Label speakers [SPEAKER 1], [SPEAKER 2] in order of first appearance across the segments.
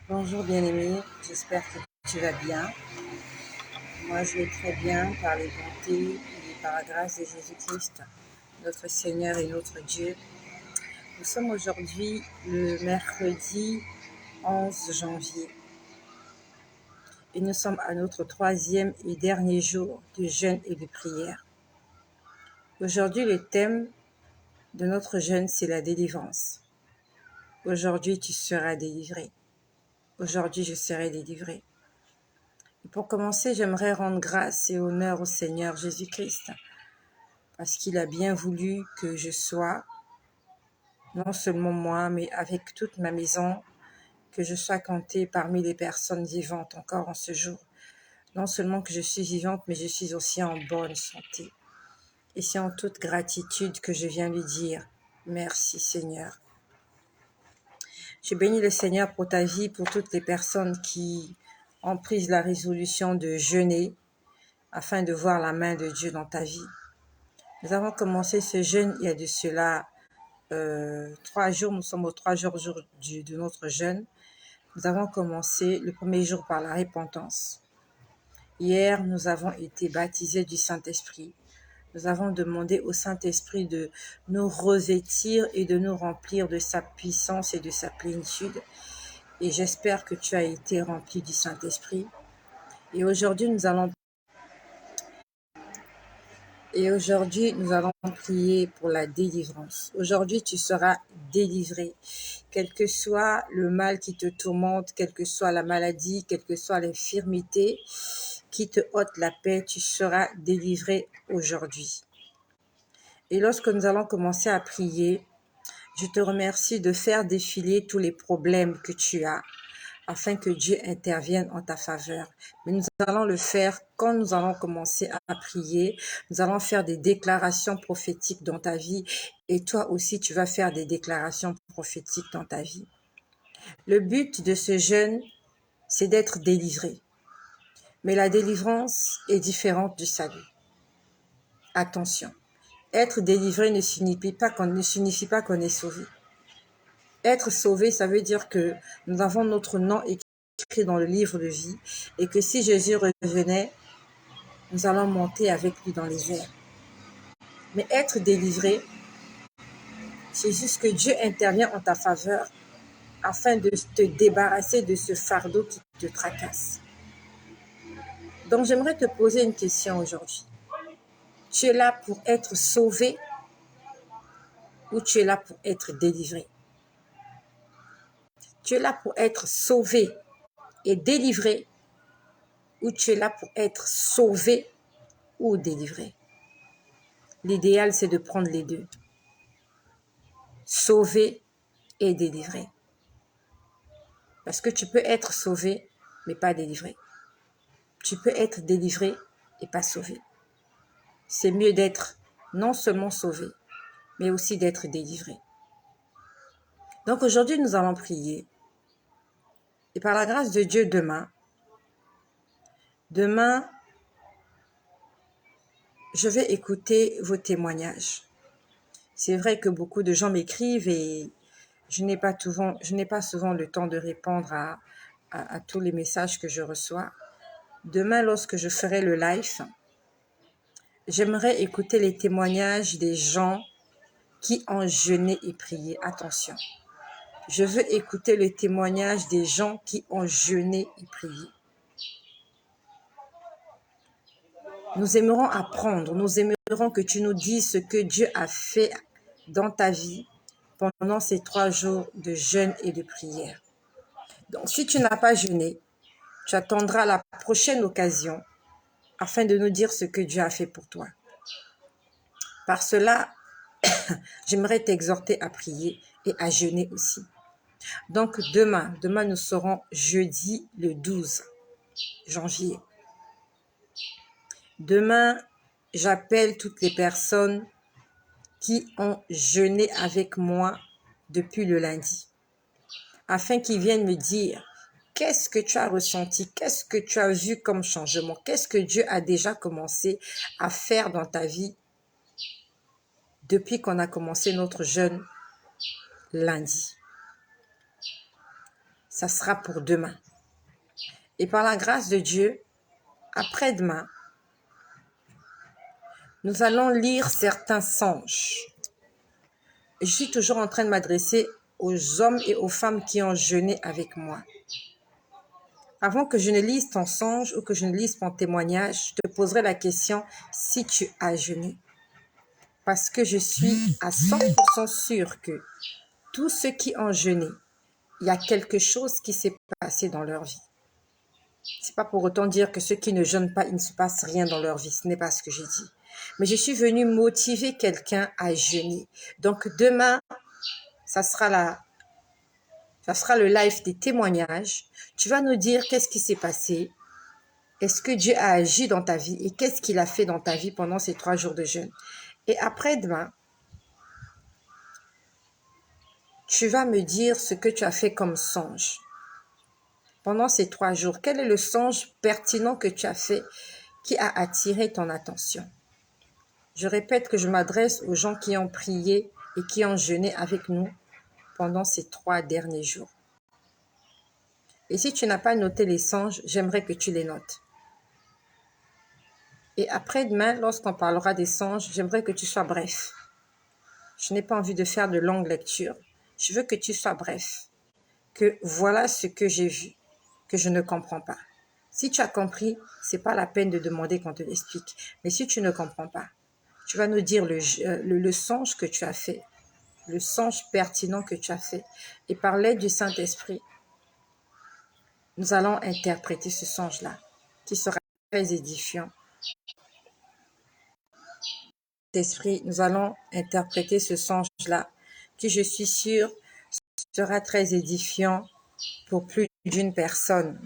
[SPEAKER 1] Bonjour bien-aimé, j'espère que tu vas bien. Moi je vais très bien par les bontés et par la grâce de Jésus-Christ, notre Seigneur et notre Dieu. Nous sommes aujourd'hui le mercredi 11 janvier et nous sommes à notre troisième et dernier jour de jeûne et de prière. Aujourd'hui le thème de notre jeûne c'est la délivrance. Aujourd'hui tu seras délivré. Aujourd'hui je serai délivré. Pour commencer, j'aimerais rendre grâce et honneur au Seigneur Jésus-Christ, parce qu'il a bien voulu que je sois, non seulement moi, mais avec toute ma maison, que je sois comptée parmi les personnes vivantes encore en ce jour. Non seulement que je suis vivante, mais je suis aussi en bonne santé. Et c'est en toute gratitude que je viens lui dire, merci Seigneur. Je bénis le Seigneur pour ta vie, pour toutes les personnes qui ont pris la résolution de jeûner, afin de voir la main de Dieu dans ta vie. Nous avons commencé ce jeûne il y a de cela 3 jours. Nous sommes aux 3 jours de notre jeûne. Nous avons commencé le premier jour par la repentance. Hier, nous avons été baptisés du Saint-Esprit. Nous avons demandé au Saint-Esprit de nous revêtir et de nous remplir de sa puissance et de sa plénitude. Et j'espère que tu as été rempli du Saint-Esprit. Et aujourd'hui, nous allons prier pour la délivrance. Aujourd'hui, tu seras délivré. Quel que soit le mal qui te tourmente, quelle que soit la maladie, quelle que soit l'infirmité qui te ôte la paix, tu seras délivré aujourd'hui. Et lorsque nous allons commencer à prier, je te remercie de faire défiler tous les problèmes que tu as, afin que Dieu intervienne en ta faveur. Mais nous allons le faire quand nous allons commencer à prier. Nous allons faire des déclarations prophétiques dans ta vie et toi aussi tu vas faire des déclarations prophétiques dans ta vie. Le but de ce jeûne, c'est d'être délivré. Mais la délivrance est différente du salut. Attention, être délivré ne signifie pas qu'on est sauvé. Être sauvé, ça veut dire que nous avons notre nom écrit dans le livre de vie et que si Jésus revenait, nous allons monter avec lui dans les airs. Mais être délivré, c'est juste que Dieu intervient en ta faveur afin de te débarrasser de ce fardeau qui te tracasse. Donc j'aimerais te poser une question aujourd'hui. Tu es là pour être sauvé ou tu es là pour être délivré? Tu es là pour être sauvé et délivré ou tu es là pour être sauvé ou délivré? L'idéal, c'est de prendre les deux. Sauvé et délivré. Parce que tu peux être sauvé, mais pas délivré. Tu peux être délivré et pas sauvé. C'est mieux d'être non seulement sauvé, mais aussi d'être délivré. Donc aujourd'hui, nous allons prier. Et par la grâce de Dieu, demain, je vais écouter vos témoignages. C'est vrai que beaucoup de gens m'écrivent et je n'ai pas souvent le temps de répondre à tous les messages que je reçois. Demain, lorsque je ferai le live, j'aimerais écouter les témoignages des gens qui ont jeûné et prié. Attention, je veux écouter le témoignage des gens qui ont jeûné et prié. Nous aimerons apprendre, nous aimerons que tu nous dises ce que Dieu a fait dans ta vie pendant ces 3 jours de jeûne et de prière. Donc, si tu n'as pas jeûné, tu attendras la prochaine occasion afin de nous dire ce que Dieu a fait pour toi. Par cela, j'aimerais t'exhorter à prier et à jeûner aussi. Donc, demain nous serons jeudi le 12 janvier. Demain, j'appelle toutes les personnes qui ont jeûné avec moi depuis le lundi, afin qu'ils viennent me dire qu'est-ce que tu as ressenti, qu'est-ce que tu as vu comme changement, qu'est-ce que Dieu a déjà commencé à faire dans ta vie depuis qu'on a commencé notre jeûne lundi. ça sera pour demain. Et par la grâce de Dieu, après-demain, nous allons lire certains songes. Je suis toujours en train de m'adresser aux hommes et aux femmes qui ont jeûné avec moi. Avant que je ne lise ton songe ou que je ne lise ton témoignage, je te poserai la question si tu as jeûné. Parce que je suis à 100% sûre que tous ceux qui ont jeûné, il y a quelque chose qui s'est passé dans leur vie. C'est pas pour autant dire que ceux qui ne jeûnent pas, il ne se passe rien dans leur vie. Ce n'est pas ce que j'ai dit. Mais je suis venue motiver quelqu'un à jeûner. Donc demain, ça sera le live des témoignages. Tu vas nous dire qu'est-ce qui s'est passé. Est-ce que Dieu a agi dans ta vie et qu'est-ce qu'il a fait dans ta vie pendant ces 3 jours de jeûne. Et après-demain, tu vas me dire ce que tu as fait comme songe. Pendant ces 3 jours, quel est le songe pertinent que tu as fait qui a attiré ton attention? Je répète que je m'adresse aux gens qui ont prié et qui ont jeûné avec nous pendant ces 3 derniers jours. Et si tu n'as pas noté les songes, j'aimerais que tu les notes. Et après-demain, lorsqu'on parlera des songes, j'aimerais que tu sois bref. Je n'ai pas envie de faire de longues lectures. Je veux que tu sois bref. Que voilà ce que j'ai vu, que je ne comprends pas. Si tu as compris, c'est pas la peine de demander qu'on te l'explique. Mais si tu ne comprends pas, tu vas nous dire le songe que tu as fait, le songe pertinent que tu as fait. Et par l'aide du Saint-Esprit, nous allons interpréter ce songe-là, qui sera très édifiant. Esprit, nous allons interpréter ce songe-là, qui je suis sûre sera très édifiant pour plus d'une personne.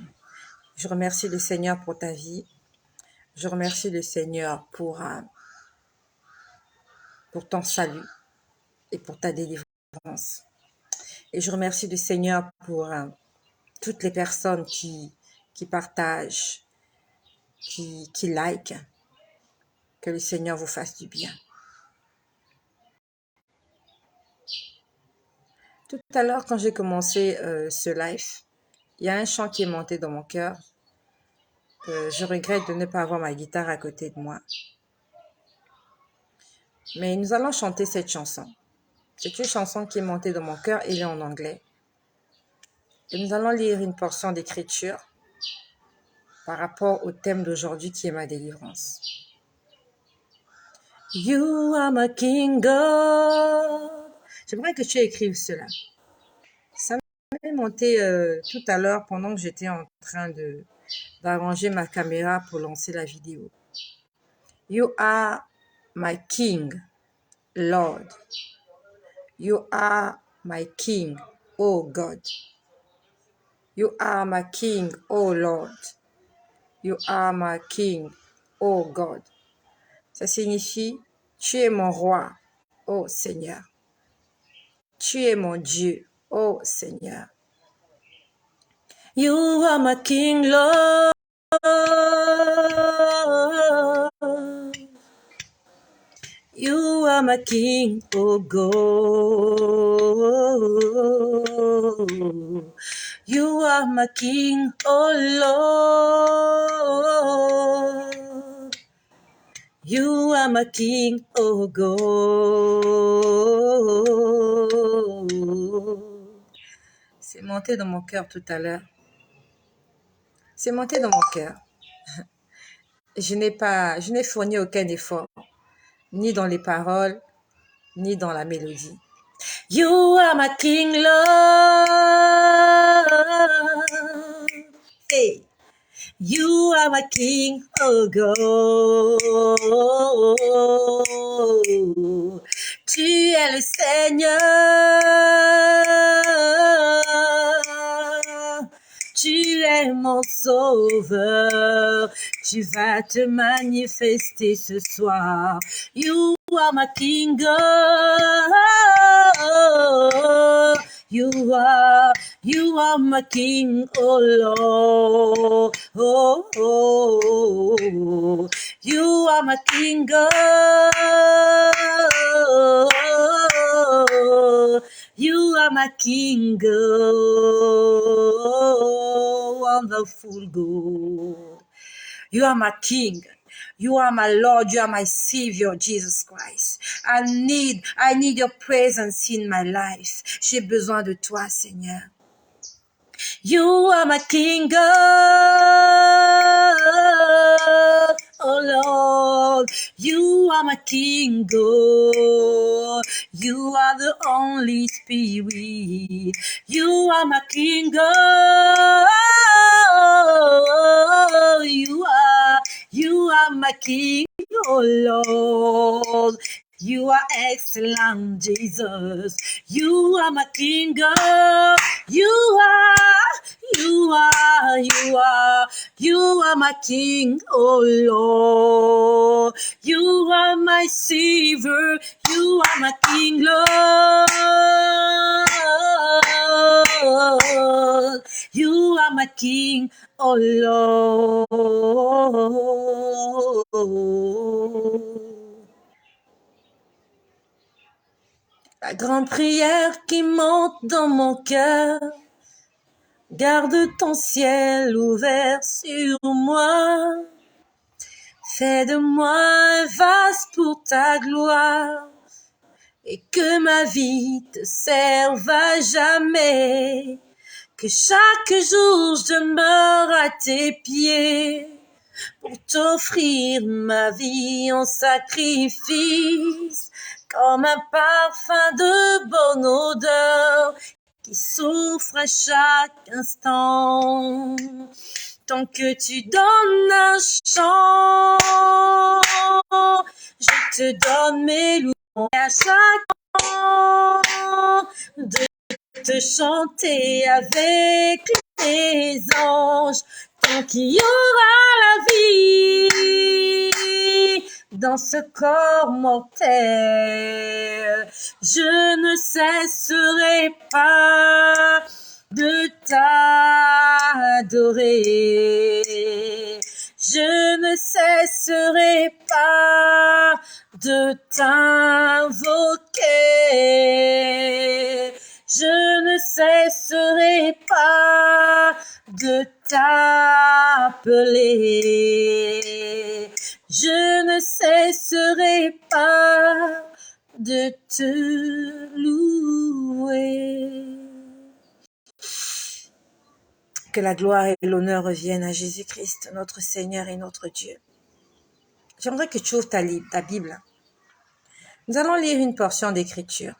[SPEAKER 1] Je remercie le Seigneur pour ta vie. Je remercie le Seigneur pour ton salut et pour ta délivrance. Et je remercie le Seigneur pour toutes les personnes qui partagent, qui like. Que le Seigneur vous fasse du bien. Tout à l'heure, quand j'ai commencé ce live, il y a un chant qui est monté dans mon cœur. Je regrette de ne pas avoir ma guitare à côté de moi. Mais nous allons chanter cette chanson. C'est une chanson qui est montée dans mon cœur, elle est en anglais. Et nous allons lire une portion d'écriture par rapport au thème d'aujourd'hui qui est ma délivrance. You are my King God. J'aimerais que tu écrives cela. Ça m'est monté tout à l'heure pendant que j'étais en train d'arranger ma caméra pour lancer la vidéo. You are my King, Lord. You are my King, oh God. You are my King, oh Lord. You are my King, oh God. Ça signifie, tu es mon roi, oh Seigneur. Tu es mon Dieu, oh Seigneur. You are my King, Lord. You are my King, oh God. You are my King, oh Lord. You are my King, oh God. C'est monté dans mon cœur tout à l'heure. C'est monté dans mon cœur. Je n'ai fourni aucun effort, ni dans les paroles, ni dans la mélodie. You are my King, Lord. Hey. You are my King, oh God. Tu es le Seigneur. Tu es mon sauveur. Tu vas te manifester ce soir. You are my King, God. You are my King, oh Lord. Oh, oh, oh. You are my King, God. You are my King, oh, wonderful God. You are my King. You are my Lord. You are my Savior, Jesus Christ. I need your presence in my life. J'ai besoin de toi, Seigneur. You are my King, oh Lord. You are my King, oh. You are the Holy Spirit. You are my King, oh. You are my King, oh Lord. You are excellent, Jesus. You are my King, oh. You are my King, oh Lord. You are my Savior. You are my King, Lord. You are my King, oh Lord. La grande prière qui monte dans mon cœur, garde ton ciel ouvert sur moi. Fais de moi un vase pour ta gloire et que ma vie te serve à jamais. Que chaque jour je demeure à tes pieds pour t'offrir ma vie en sacrifice, comme un parfum de bonne odeur qui souffre à chaque instant. Tant que tu donnes un chant, je te donne mes louanges à chaque temps de te chanter avec les anges. Tant qu'il y aura la vie dans ce corps mortel, je ne cesserai pas de t'adorer. Je ne cesserai pas de t'invoquer. Je ne cesserai pas de t'appeler. Je ne cesserai pas de te louer. Que la gloire et l'honneur reviennent à Jésus-Christ, notre Seigneur et notre Dieu. J'aimerais que tu ouvres ta Bible. Nous allons lire une portion d'écriture.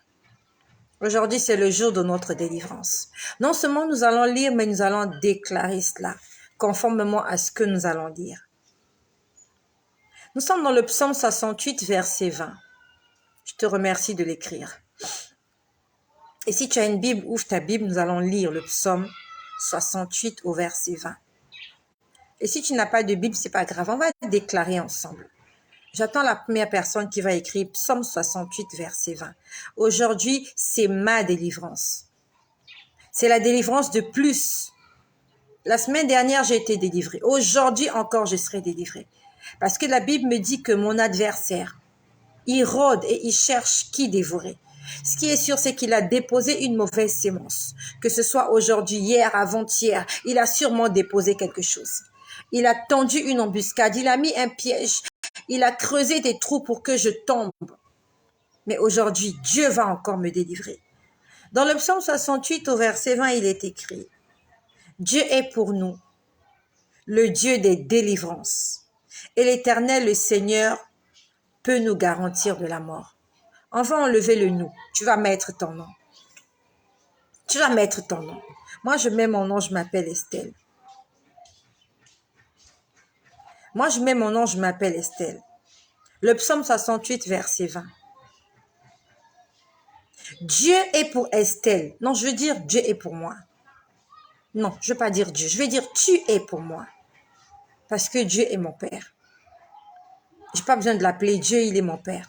[SPEAKER 1] Aujourd'hui, c'est le jour de notre délivrance. Non seulement nous allons lire, mais nous allons déclarer cela, conformément à ce que nous allons lire. Nous sommes dans le psaume 68, verset 20. Je te remercie de l'écrire. Et si tu as une Bible, ouvre ta Bible, nous allons lire le psaume 68 au verset 20. Et si tu n'as pas de Bible, c'est pas grave, on va déclarer ensemble. J'attends la première personne qui va écrire psaume 68, verset 20. Aujourd'hui, c'est ma délivrance. C'est la délivrance de plus. La semaine dernière, j'ai été délivrée. Aujourd'hui encore, je serai délivrée. Parce que la Bible me dit que mon adversaire, il rôde et il cherche qui dévorer. Ce qui est sûr, c'est qu'il a déposé une mauvaise sémence. Que ce soit aujourd'hui, hier, avant-hier, il a sûrement déposé quelque chose. Il a tendu une embuscade, il a mis un piège, il a creusé des trous pour que je tombe. Mais aujourd'hui, Dieu va encore me délivrer. Dans le psaume 68, au verset 20, il est écrit « Dieu est pour nous, le Dieu des délivrances, et l'Éternel, le Seigneur, peut nous garantir de la mort. » On va enlever le « nous ». Tu vas mettre ton nom. Tu vas mettre ton nom. Moi, je mets mon nom, je m'appelle Estelle. Moi, je mets mon nom, je m'appelle Estelle. Le psaume 68, verset 20. Dieu est pour Estelle. Non, je veux dire Dieu est pour moi. Non, je ne veux pas dire Dieu. Je veux dire tu es pour moi. Parce que Dieu est mon Père. Je n'ai pas besoin de l'appeler Dieu, il est mon Père.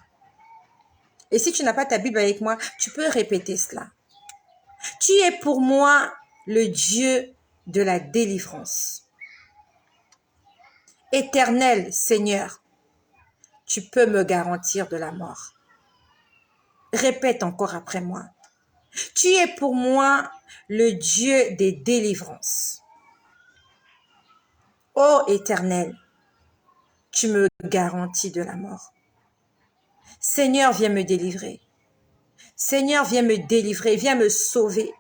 [SPEAKER 1] Et si tu n'as pas ta Bible avec moi, tu peux répéter cela. Tu es pour moi le Dieu de la délivrance. Éternel Seigneur, tu peux me garantir de la mort. Répète encore après moi. Tu es pour moi le Dieu des délivrances. Ô Éternel, tu me garantis de la mort. Seigneur, viens me délivrer. Seigneur, viens me délivrer, viens me sauver.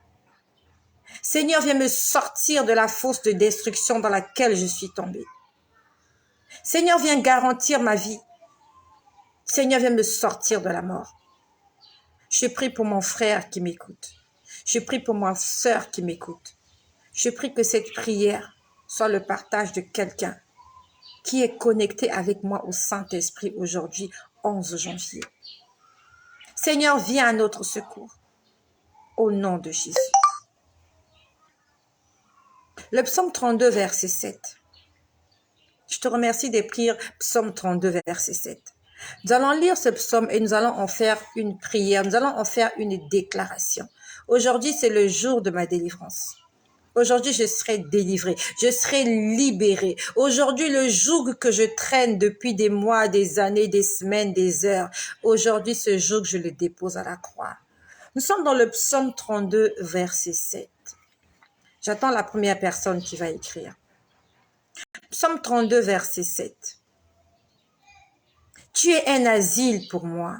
[SPEAKER 1] Seigneur, viens me sortir de la fosse de destruction dans laquelle je suis tombée. Seigneur, viens garantir ma vie. Seigneur, viens me sortir de la mort. Je prie pour mon frère qui m'écoute. Je prie pour ma sœur qui m'écoute. Je prie que cette prière soit le partage de quelqu'un qui est connecté avec moi au Saint-Esprit aujourd'hui, 11 janvier. Seigneur, viens à notre secours. Au nom de Jésus. Le psaume 32, verset 7. Je te remercie d'écrire psaume 32, verset 7. Nous allons lire ce psaume et nous allons en faire une prière. Nous allons en faire une déclaration. Aujourd'hui, c'est le jour de ma délivrance. Aujourd'hui, je serai délivrée. Je serai libérée. Aujourd'hui, le joug que je traîne depuis des mois, des années, des semaines, des heures. Aujourd'hui, ce joug, je le dépose à la croix. Nous sommes dans le psaume 32, verset 7. J'attends la première personne qui va écrire. Psaume 32, verset 7. Tu es un asile pour moi.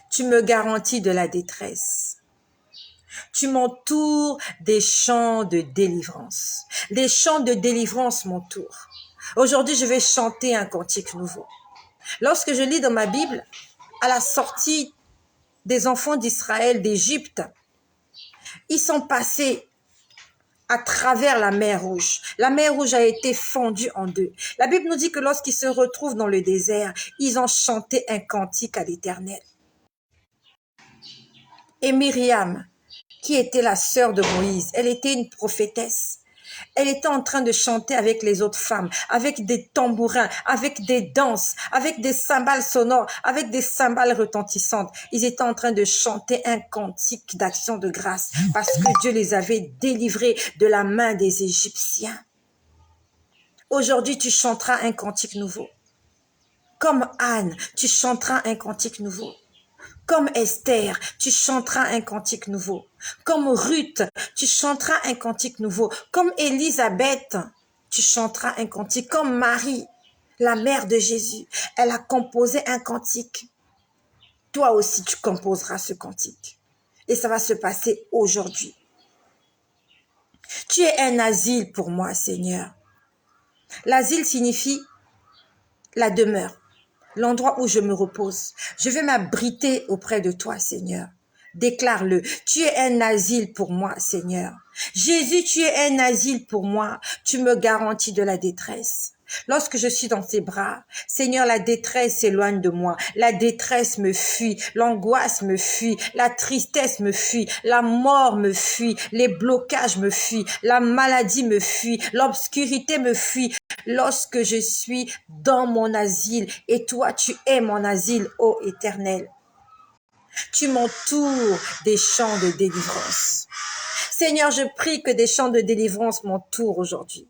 [SPEAKER 1] Tu me garantis de la détresse. Tu m'entoures des chants de délivrance. Les chants de délivrance m'entourent. Aujourd'hui, je vais chanter un cantique nouveau. Lorsque je lis dans ma Bible, à la sortie des enfants d'Israël d'Égypte, ils sont passés à travers la mer Rouge. La mer Rouge a été fendue en deux. La Bible nous dit que lorsqu'ils se retrouvent dans le désert, ils ont chanté un cantique à l'Éternel. Et Myriam, qui était la sœur de Moïse, elle était une prophétesse. Elle était en train de chanter avec les autres femmes, avec des tambourins, avec des danses, avec des cymbales sonores, avec des cymbales retentissantes. Ils étaient en train de chanter un cantique d'action de grâce parce que Dieu les avait délivrés de la main des Égyptiens. Aujourd'hui, tu chanteras un cantique nouveau. Comme Anne, tu chanteras un cantique nouveau. Comme Esther, tu chanteras un cantique nouveau. Comme Ruth, tu chanteras un cantique nouveau. Comme Élisabeth, tu chanteras un cantique. Comme Marie, la mère de Jésus, elle a composé un cantique. Toi aussi, tu composeras ce cantique. Et ça va se passer aujourd'hui. Tu es un asile pour moi, Seigneur. L'asile signifie la demeure. L'endroit où je me repose. Je vais m'abriter auprès de toi, Seigneur. Déclare-le. Tu es un asile pour moi, Seigneur. Jésus, tu es un asile pour moi. Tu me garantis de la détresse. Lorsque je suis dans tes bras, Seigneur, la détresse s'éloigne de moi. La détresse me fuit. L'angoisse me fuit. La tristesse me fuit. La mort me fuit. Les blocages me fuient. La maladie me fuit. L'obscurité me fuit. Lorsque je suis dans mon asile et toi, tu es mon asile, ô Éternel. Tu m'entoures des chants de délivrance. Seigneur, je prie que des chants de délivrance m'entourent aujourd'hui.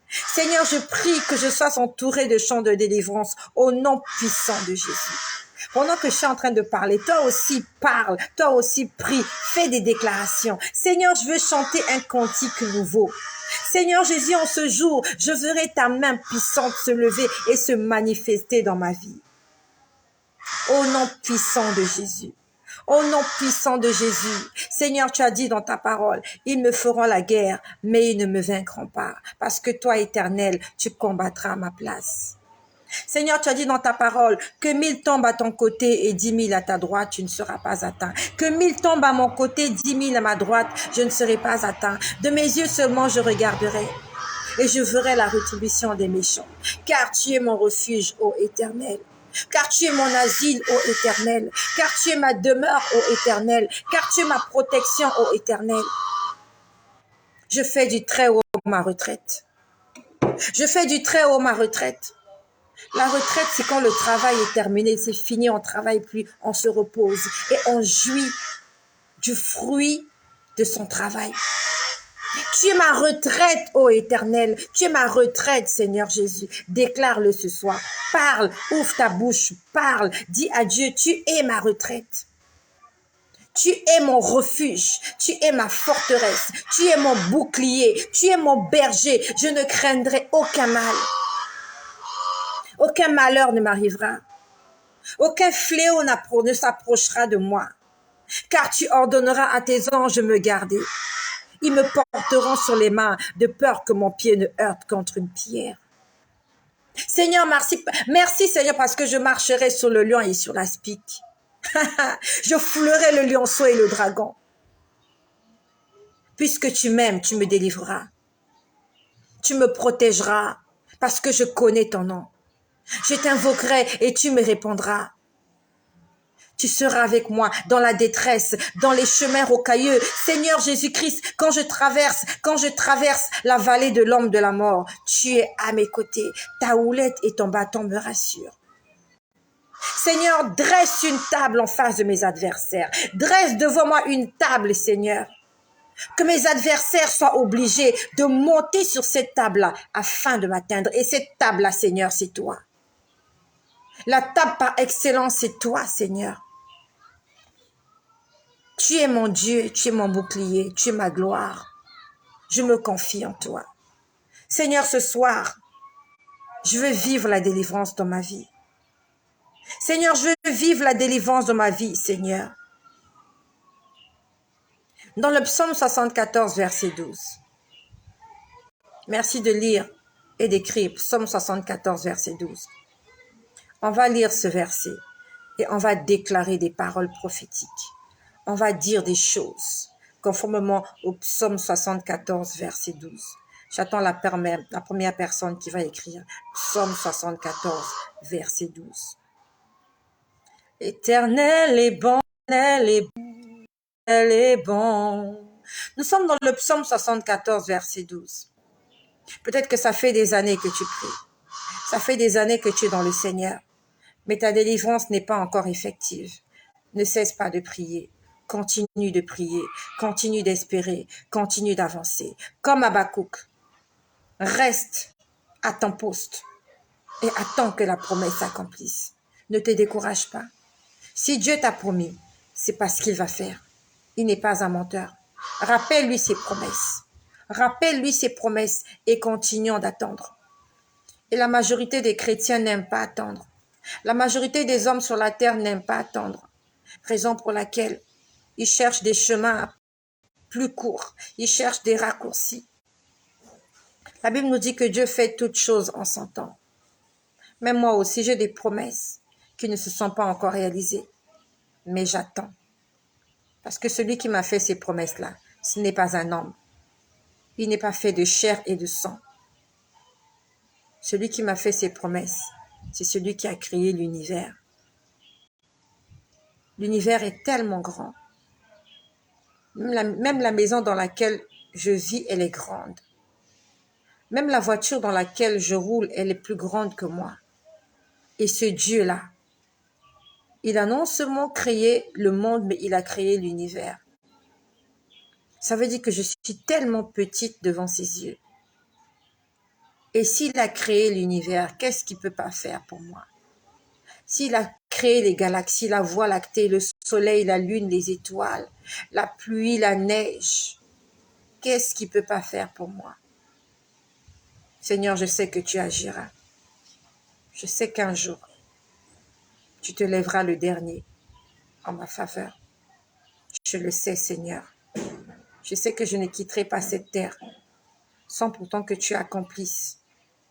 [SPEAKER 1] Seigneur, je prie que je sois entouré de chants de délivrance au nom puissant de Jésus. Pendant que je suis en train de parler, toi aussi parle, toi aussi prie, fais des déclarations. Seigneur, je veux chanter un cantique nouveau. Seigneur Jésus, en ce jour, je verrai ta main puissante se lever et se manifester dans ma vie. Au nom puissant de Jésus. Au nom puissant de Jésus. Seigneur, tu as dit dans ta parole, ils me feront la guerre, mais ils ne me vaincront pas. Parce que toi, Éternel, tu combattras à ma place. Seigneur, tu as dit dans ta parole que 1000 tombent à ton côté et 10 000 à ta droite, tu ne seras pas atteint. Que 1000 tombent à mon côté, 10 000 à ma droite, je ne serai pas atteint. De mes yeux seulement, je regarderai et je verrai la rétribution des méchants. Car tu es mon refuge, ô Éternel. Car tu es mon asile, ô Éternel. Car tu es ma demeure, ô Éternel. Car tu es ma protection, ô Éternel. Je fais du très haut ma retraite. Je fais du très haut ma retraite. La retraite, c'est quand le travail est terminé, c'est fini, on ne travaille plus, on se repose et on jouit du fruit de son travail. Tu es ma retraite, ô Éternel. Tu es ma retraite, Seigneur Jésus. Déclare-le ce soir. Parle, ouvre ta bouche, parle. Dis à Dieu, tu es ma retraite. Tu es mon refuge, tu es ma forteresse, tu es mon bouclier, tu es mon berger. Je ne craindrai aucun mal. Aucun malheur ne m'arrivera. Aucun fléau ne s'approchera de moi. Car tu ordonneras à tes anges de me garder. Ils me porteront sur les mains de peur que mon pied ne heurte contre une pierre. Seigneur, merci Seigneur parce que je marcherai sur le lion et sur l'aspic. Je foulerai le lionceau et le dragon. Puisque tu m'aimes, tu me délivreras. Tu me protégeras parce que je connais ton nom. Je t'invoquerai et tu me répondras. Tu seras avec moi dans la détresse, dans les chemins rocailleux. Seigneur Jésus-Christ, quand je traverse la vallée de l'ombre de la mort, tu es à mes côtés. Ta houlette et ton bâton me rassurent. Seigneur, dresse une table en face de mes adversaires. Dresse devant moi une table, Seigneur. Que mes adversaires soient obligés de monter sur cette table-là afin de m'atteindre. Et cette table-là, Seigneur, c'est toi. La table par excellence, c'est toi, Seigneur. Tu es mon Dieu, tu es mon bouclier, tu es ma gloire. Je me confie en toi. Seigneur, ce soir, je veux vivre la délivrance dans ma vie. Seigneur, je veux vivre la délivrance dans ma vie, Seigneur. Dans le psaume 74, verset 12. Merci de lire et d'écrire psaume 74, verset 12. On va lire ce verset et on va déclarer des paroles prophétiques. On va dire des choses conformément au psaume 74, verset 12. J'attends la première personne qui va écrire psaume 74, verset 12. Éternel est bon, Éternel est bon, Éternel est bon. Nous sommes dans le psaume 74, verset 12. Peut-être que ça fait des années que tu pries. Ça fait des années que tu es dans le Seigneur. Mais ta délivrance n'est pas encore effective. Ne cesse pas de prier. Continue de prier. Continue d'espérer. Continue d'avancer. Comme Habakkuk. Reste à ton poste et attends que la promesse s'accomplisse. Ne te décourage pas. Si Dieu t'a promis, c'est parce qu'il va faire. Il n'est pas un menteur. Rappelle-lui ses promesses. Rappelle-lui ses promesses et continuons d'attendre. Et la majorité des chrétiens n'aiment pas attendre. La majorité des hommes sur la terre n'aiment pas attendre. Raison pour laquelle ils cherchent des chemins plus courts. Ils cherchent des raccourcis. La Bible nous dit que Dieu fait toutes choses en son temps. Même moi aussi, j'ai des promesses qui ne se sont pas encore réalisées. Mais j'attends. Parce que celui qui m'a fait ces promesses-là, ce n'est pas un homme. Il n'est pas fait de chair et de sang. Celui qui m'a fait ces promesses, c'est celui qui a créé l'univers. L'univers est tellement grand. Même la maison dans laquelle je vis, elle est grande. Même la voiture dans laquelle je roule, elle est plus grande que moi. Et ce Dieu-là, il a non seulement créé le monde, mais il a créé l'univers. Ça veut dire que je suis tellement petite devant ses yeux. Et s'il a créé l'univers, qu'est-ce qu'il ne peut pas faire pour moi? S'il a créé les galaxies, la Voie lactée, le soleil, la lune, les étoiles, la pluie, la neige, qu'est-ce qu'il ne peut pas faire pour moi? Seigneur, je sais que tu agiras. Je sais qu'un jour, tu te lèveras le dernier en ma faveur. Je le sais, Seigneur. Je sais que je ne quitterai pas cette terre sans pourtant que tu accomplisses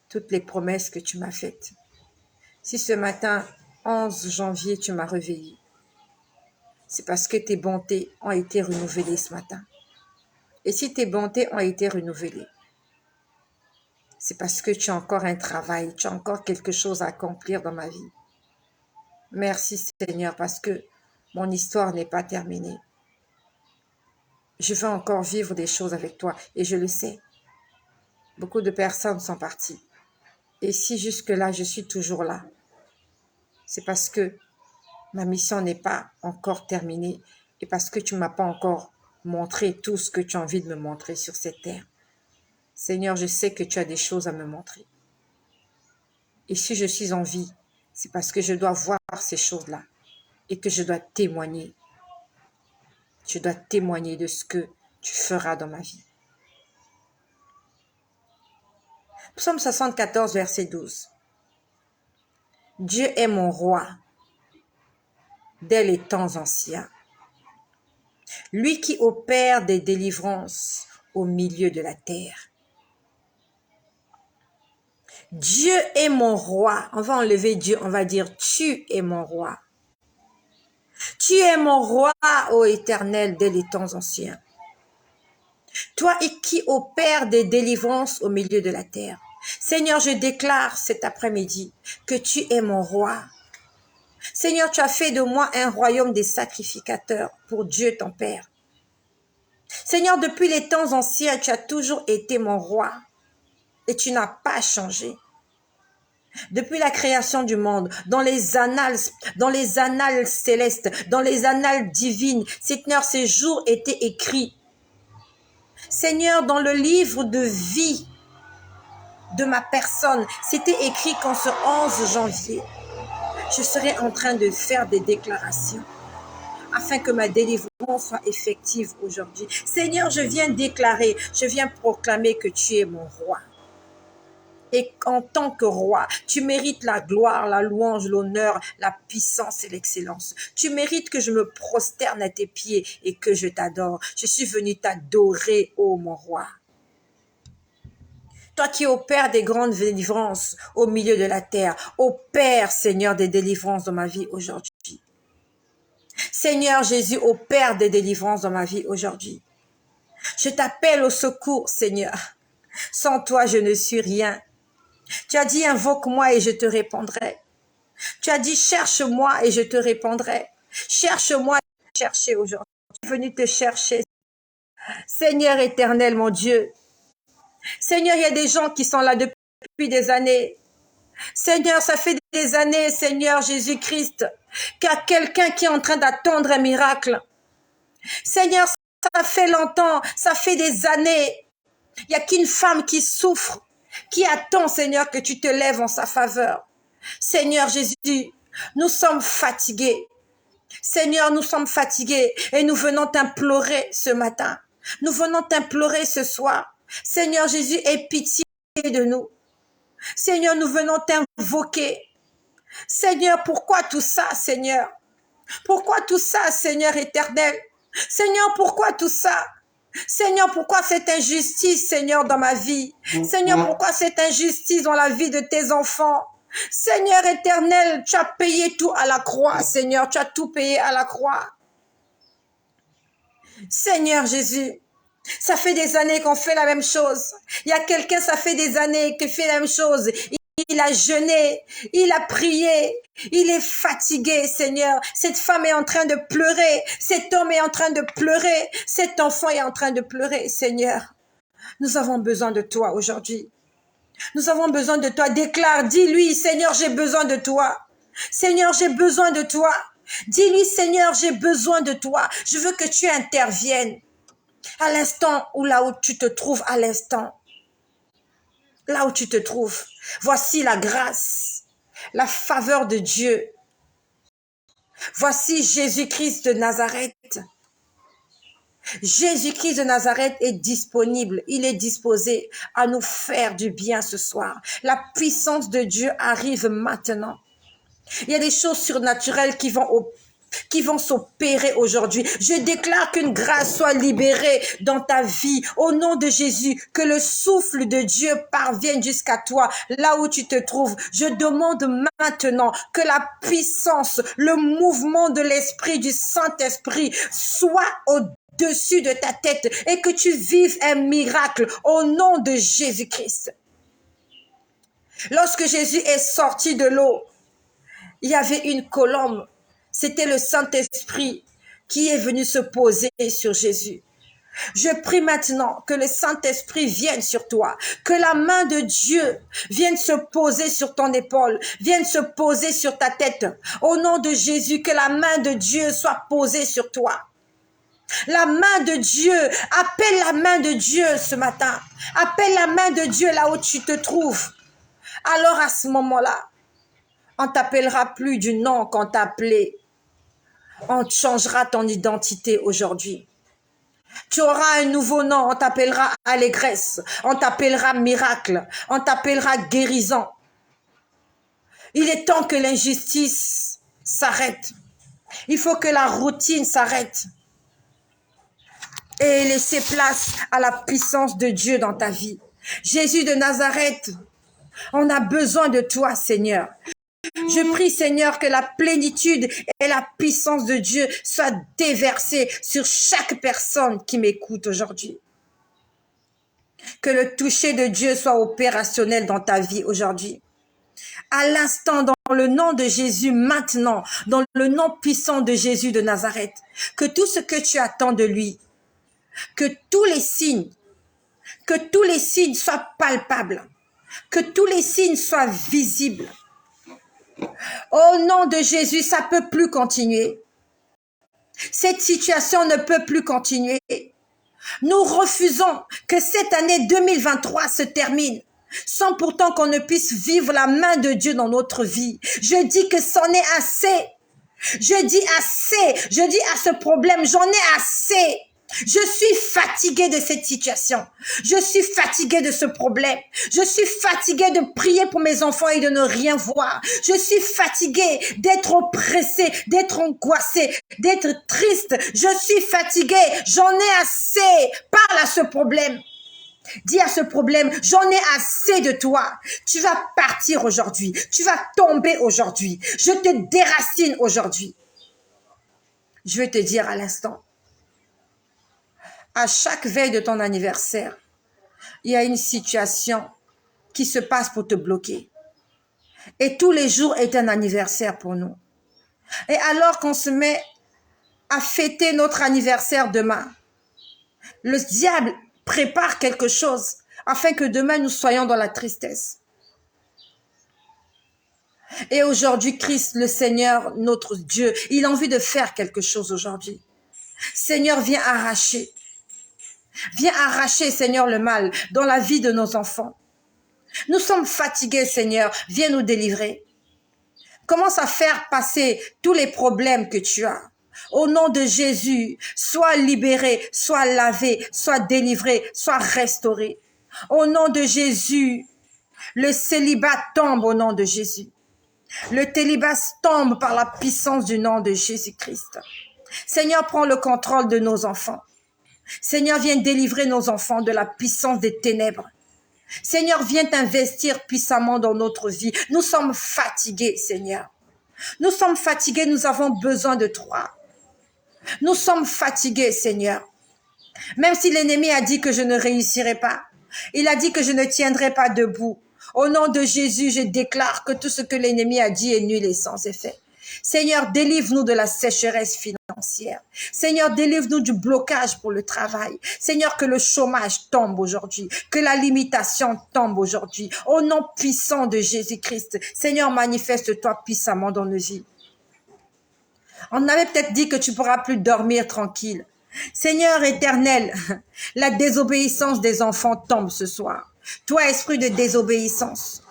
[SPEAKER 1] toutes les promesses que tu m'as faites. Si ce matin, 11 janvier, tu m'as réveillé, c'est parce que tes bontés ont été renouvelées ce matin. Et si tes bontés ont été renouvelées, c'est parce que tu as encore un travail, tu as encore quelque chose à accomplir dans ma vie. Merci Seigneur parce que mon histoire n'est pas terminée. Je veux encore vivre des choses avec toi et je le sais. Beaucoup de personnes sont parties. Et si jusque-là, je suis toujours là, c'est parce que ma mission n'est pas encore terminée et parce que tu ne m'as pas encore montré tout ce que tu as envie de me montrer sur cette terre. Seigneur, je sais que tu as des choses à me montrer. Et si je suis en vie, c'est parce que je dois voir ces choses-là et que je dois témoigner Je dois témoigner de ce que tu feras dans ma vie. Psaume 74, verset 12. Dieu est mon roi dès les temps anciens. Lui qui opère des délivrances au milieu de la terre. Dieu est mon roi. On va enlever Dieu, on va dire tu es mon roi. Tu es mon roi, ô Éternel, dès les temps anciens. Toi qui opères des délivrances au milieu de la terre. Seigneur, je déclare cet après-midi que tu es mon roi. Seigneur, tu as fait de moi un royaume des sacrificateurs pour Dieu ton Père. Seigneur, depuis les temps anciens, tu as toujours été mon roi et tu n'as pas changé. Depuis la création du monde, dans les annales célestes, dans les annales divines, Seigneur, ces jours étaient écrits. Seigneur, dans le livre de vie de ma personne, c'était écrit qu'en ce 11 janvier, je serai en train de faire des déclarations afin que ma délivrance soit effective aujourd'hui. Seigneur, je viens déclarer, je viens proclamer que tu es mon roi. Et en tant que roi, tu mérites la gloire, la louange, l'honneur, la puissance et l'excellence. Tu mérites que je me prosterne à tes pieds et que je t'adore. Je suis venu t'adorer, ô mon roi. Toi qui opères des grandes délivrances au milieu de la terre, opère, Seigneur, des délivrances dans ma vie aujourd'hui. Seigneur Jésus, opère des délivrances dans ma vie aujourd'hui. Je t'appelle au secours, Seigneur. Sans toi, je ne suis rien. Tu as dit, invoque-moi et je te répondrai. Tu as dit, cherche-moi et je te répondrai. Cherche-moi et chercher aujourd'hui. Je suis venu te chercher. Seigneur éternel, mon Dieu. Seigneur, il y a des gens qui sont là depuis des années. Seigneur, ça fait des années, Seigneur Jésus-Christ, qu'il y a quelqu'un qui est en train d'attendre un miracle. Seigneur, ça fait longtemps, ça fait des années. Il n'y a qu'une femme qui souffre, qui attend, Seigneur, que tu te lèves en sa faveur. Seigneur Jésus, nous sommes fatigués. Seigneur, nous sommes fatigués et nous venons t'implorer ce matin. Nous venons t'implorer ce soir. Seigneur Jésus, aie pitié de nous. Seigneur, nous venons t'invoquer. Seigneur, pourquoi tout ça, Seigneur? Pourquoi tout ça, Seigneur éternel? Seigneur, pourquoi tout ça? Seigneur, pourquoi cette injustice, Seigneur, dans ma vie? Seigneur, pourquoi cette injustice dans la vie de tes enfants? Seigneur éternel, tu as payé tout à la croix, Seigneur, tu as tout payé à la croix. Seigneur Jésus, ça fait des années qu'on fait la même chose. Il y a quelqu'un, ça fait des années qu'il fait la même chose. Il a jeûné, il a prié, il est fatigué, Seigneur. Cette femme est en train de pleurer, cet homme est en train de pleurer, cet enfant est en train de pleurer, Seigneur. Nous avons besoin de toi aujourd'hui. Nous avons besoin de toi. Déclare, dis-lui, Seigneur, j'ai besoin de toi. Seigneur, j'ai besoin de toi. Dis-lui, Seigneur, j'ai besoin de toi. Je veux que tu interviennes à l'instant ou là où tu te trouves à l'instant. Là où tu te trouves. Voici la grâce, la faveur de Dieu. Voici Jésus-Christ de Nazareth. Jésus-Christ de Nazareth est disponible, il est disposé à nous faire du bien ce soir. La puissance de Dieu arrive maintenant. Il y a des choses surnaturelles qui vont s'opérer aujourd'hui. Je déclare qu'une grâce soit libérée dans ta vie. Au nom de Jésus, que le souffle de Dieu parvienne jusqu'à toi, là où tu te trouves. Je demande maintenant que la puissance, le mouvement de l'Esprit, du Saint-Esprit, soit au-dessus de ta tête et que tu vives un miracle au nom de Jésus-Christ. Lorsque Jésus est sorti de l'eau, il y avait une colombe. C'était le Saint-Esprit qui est venu se poser sur Jésus. Je prie maintenant que le Saint-Esprit vienne sur toi, que la main de Dieu vienne se poser sur ton épaule, vienne se poser sur ta tête. Au nom de Jésus, que la main de Dieu soit posée sur toi. La main de Dieu, appelle la main de Dieu ce matin. Appelle la main de Dieu là où tu te trouves. Alors à ce moment-là, on t'appellera plus du nom qu'on t'a appelé. On changera ton identité aujourd'hui. Tu auras un nouveau nom, on t'appellera allégresse, on t'appellera miracle, on t'appellera guérison. Il est temps que l'injustice s'arrête. Il faut que la routine s'arrête et laisser place à la puissance de Dieu dans ta vie. Jésus de Nazareth, on a besoin de toi, Seigneur. Je prie, Seigneur, que la plénitude et la puissance de Dieu soient déversées sur chaque personne qui m'écoute aujourd'hui. Que le toucher de Dieu soit opérationnel dans ta vie aujourd'hui. À l'instant, dans le nom de Jésus, maintenant, dans le nom puissant de Jésus de Nazareth, que tout ce que tu attends de lui, que tous les signes soient palpables, que tous les signes soient visibles. Au nom de Jésus, ça peut plus continuer. Cette situation ne peut plus continuer. Nous refusons que cette année 2023 se termine sans pourtant qu'on ne puisse vivre la main de Dieu dans notre vie. Je dis que c'en est assez. Je dis assez. Je dis à ce problème, j'en ai assez. Je suis fatiguée de cette situation. Je suis fatiguée de ce problème. Je suis fatiguée de prier pour mes enfants et de ne rien voir. Je suis fatiguée d'être oppressée, d'être angoissée, d'être triste. Je suis fatiguée. J'en ai assez. Parle à ce problème. Dis à ce problème, j'en ai assez de toi. Tu vas partir aujourd'hui. Tu vas tomber aujourd'hui. Je te déracine aujourd'hui. Je vais te dire à l'instant. À chaque veille de ton anniversaire, il y a une situation qui se passe pour te bloquer. Et tous les jours est un anniversaire pour nous. Et alors qu'on se met à fêter notre anniversaire demain, le diable prépare quelque chose afin que demain nous soyons dans la tristesse. Et aujourd'hui, Christ, le Seigneur, notre Dieu, il a envie de faire quelque chose aujourd'hui. Seigneur, viens arracher. Viens arracher, Seigneur, le mal dans la vie de nos enfants. Nous sommes fatigués, Seigneur. Viens nous délivrer. Commence à faire passer tous les problèmes que tu as. Au nom de Jésus, sois libéré, sois lavé, sois délivré, sois restauré. Au nom de Jésus, le célibat tombe au nom de Jésus. Le célibat tombe par la puissance du nom de Jésus-Christ. Seigneur, prends le contrôle de nos enfants. Seigneur, viens délivrer nos enfants de la puissance des ténèbres. Seigneur, viens t'investir puissamment dans notre vie. Nous sommes fatigués, Seigneur. Nous sommes fatigués, nous avons besoin de toi. Nous sommes fatigués, Seigneur. Même si l'ennemi a dit que je ne réussirai pas, il a dit que je ne tiendrai pas debout. Au nom de Jésus, je déclare que tout ce que l'ennemi a dit est nul et sans effet. Seigneur, délivre-nous de la sécheresse financière. Seigneur, délivre-nous du blocage pour le travail. Seigneur, que le chômage tombe aujourd'hui, que la limitation tombe aujourd'hui. Au nom puissant de Jésus-Christ, Seigneur, manifeste-toi puissamment dans nos vies. On avait peut-être dit que tu pourras plus dormir tranquille. Seigneur éternel, la désobéissance des enfants tombe ce soir. Toi, esprit de désobéissance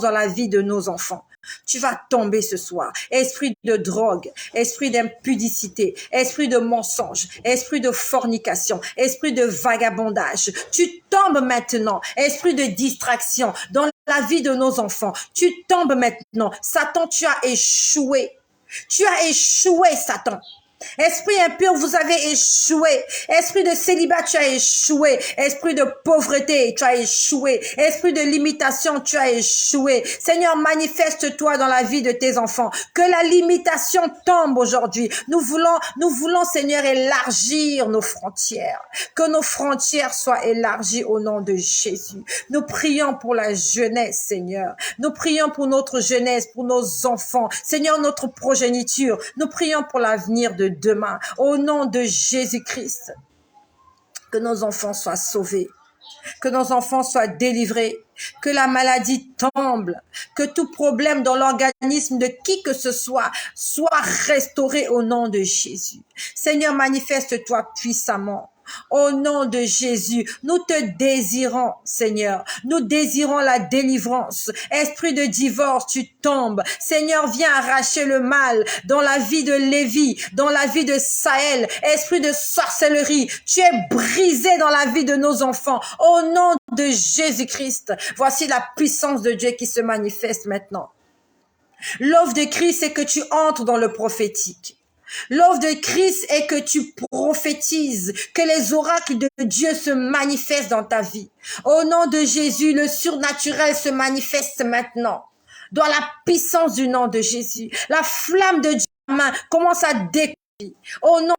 [SPEAKER 1] dans la vie de nos enfants, tu vas tomber ce soir. Esprit de drogue, esprit d'impudicité, esprit de mensonge, esprit de fornication, esprit de vagabondage, tu tombes maintenant. Esprit de distraction dans la vie de nos enfants, tu tombes maintenant. Satan, tu as échoué. Tu as échoué, Satan. Esprit impur, vous avez échoué. Esprit de célibat, tu as échoué. Esprit de pauvreté, tu as échoué. Esprit de limitation, tu as échoué. Seigneur, manifeste-toi dans la vie de tes enfants. Que la limitation tombe aujourd'hui. Nous voulons, Seigneur, élargir nos frontières. Que nos frontières soient élargies au nom de Jésus. Nous prions pour la jeunesse, Seigneur. Nous prions pour notre jeunesse, pour nos enfants. Seigneur, notre progéniture. Nous prions pour l'avenir de demain, au nom de Jésus-Christ. Que nos enfants soient sauvés, que nos enfants soient délivrés, que la maladie tombe, que tout problème dans l'organisme de qui que ce soit restauré au nom de Jésus. Seigneur, manifeste-toi puissamment. Au nom de Jésus, nous te désirons, Seigneur. Nous désirons la délivrance. Esprit de divorce, tu tombes. Seigneur, viens arracher le mal dans la vie de Lévi, dans la vie de Sahel. Esprit de sorcellerie, tu es brisé dans la vie de nos enfants. Au nom de Jésus-Christ, voici la puissance de Dieu qui se manifeste maintenant. L'offre de Christ, c'est que tu entres dans le prophétique. L'offre de Christ est que tu prophétises, que les oracles de Dieu se manifestent dans ta vie. Au nom de Jésus, le surnaturel se manifeste maintenant. Dans la puissance du nom de Jésus, la flamme de Dieu commence à décoller. Au nom